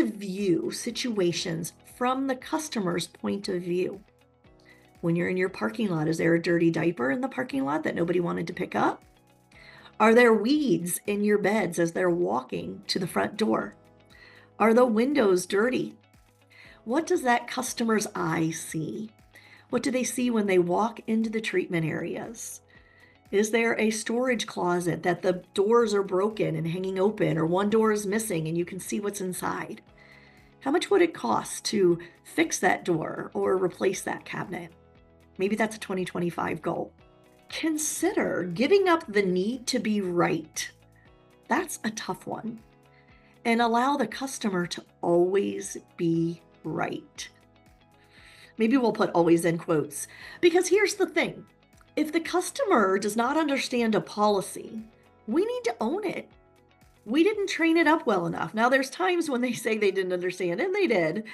to view situations from the customer's point of view. When you're in your parking lot, is there a dirty diaper in the parking lot that nobody wanted to pick up? Are there weeds in your beds as they're walking to the front door? Are the windows dirty? What does that customer's eye see? What do they see when they walk into the treatment areas? Is there a storage closet that the doors are broken and hanging open, or one door is missing and you can see what's inside? How much would it cost to fix that door or replace that cabinet? Maybe that's a 2025 goal. Consider giving up the need to be right. That's a tough one. And allow the customer to always be right. Maybe we'll put always in quotes, because here's the thing. If the customer does not understand a policy, we need to own it. We didn't train it up well enough. Now, there's times when they say they didn't understand, and they did.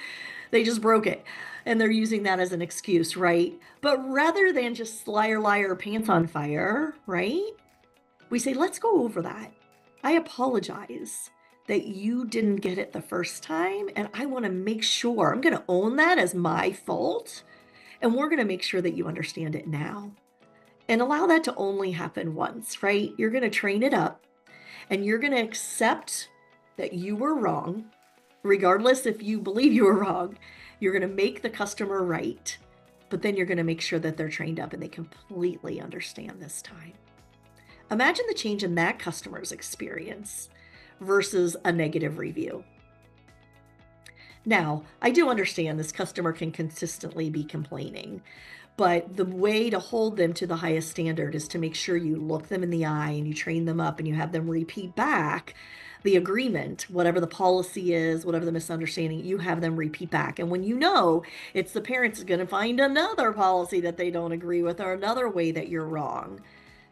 They just broke it, and they're using that as an excuse, right? But rather than just liar, pants on fire, right? We say, let's go over that. I apologize that you didn't get it the first time, and I want to make sure I'm going to own that as my fault, and we're going to make sure that you understand it now. And allow that to only happen once, right? You're going to train it up, and you're going to accept that you were wrong, regardless if you believe you were wrong. You're going to make the customer right, but then you're going to make sure that they're trained up and they completely understand this time. Imagine the change in that customer's experience versus a negative review. Now, I do understand this customer can consistently be complaining, but the way to hold them to the highest standard is to make sure you look them in the eye and you train them up and you have them repeat back the agreement, whatever the policy is, whatever the misunderstanding, you have them repeat back. And when you know it's the parents going to find another policy that they don't agree with or another way that you're wrong,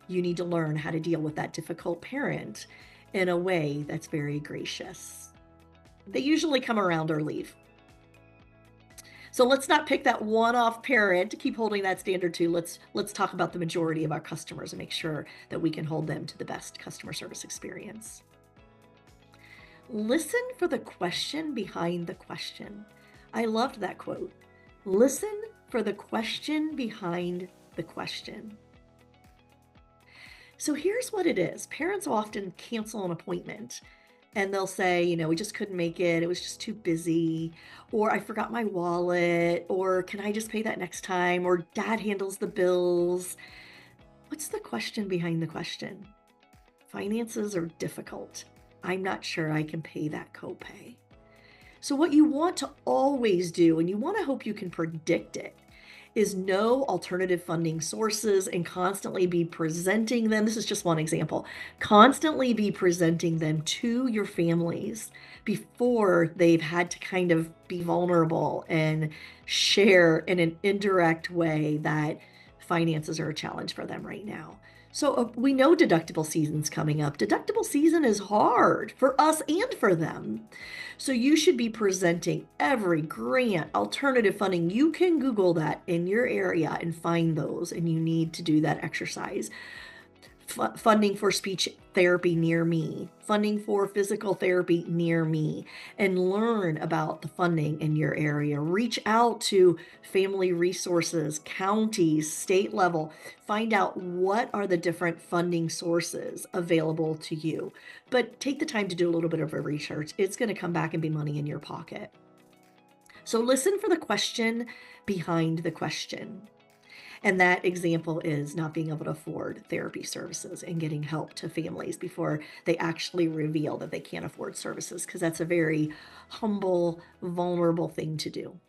you need to learn how to deal with that difficult parent in a way that's very gracious. They usually come around or leave. So let's not pick that one-off parent to keep holding that standard to. Let's talk about the majority of our customers and make sure that we can hold them to the best customer service experience. Listen for the question behind the question. I loved that quote. Listen for the question behind the question. So here's what it is. Parents often cancel an appointment and they'll say, we just couldn't make it. It was just too busy, or I forgot my wallet, or can I just pay that next time, or dad handles the bills. What's the question behind the question? Finances are difficult. I'm not sure I can pay that copay. So what you want to always do, and you want to hope you can predict it, is know alternative funding sources and constantly be presenting them. This is just one example. Constantly be presenting them to your families before they've had to kind of be vulnerable and share in an indirect way that finances are a challenge for them right now. So we know deductible season's coming up. Deductible season is hard for us and for them. So you should be presenting every grant, alternative funding. You can Google that in your area and find those, and you need to do that exercise. Funding for speech therapy near me, funding for physical therapy near me, and learn about the funding in your area. Reach out to family resources, counties, state level. Find out what are the different funding sources available to you. But take the time to do a little bit of a research. It's going to come back and be money in your pocket. So listen for the question behind the question. And that example is not being able to afford therapy services and getting help to families before they actually reveal that they can't afford services, because that's a very humble, vulnerable thing to do.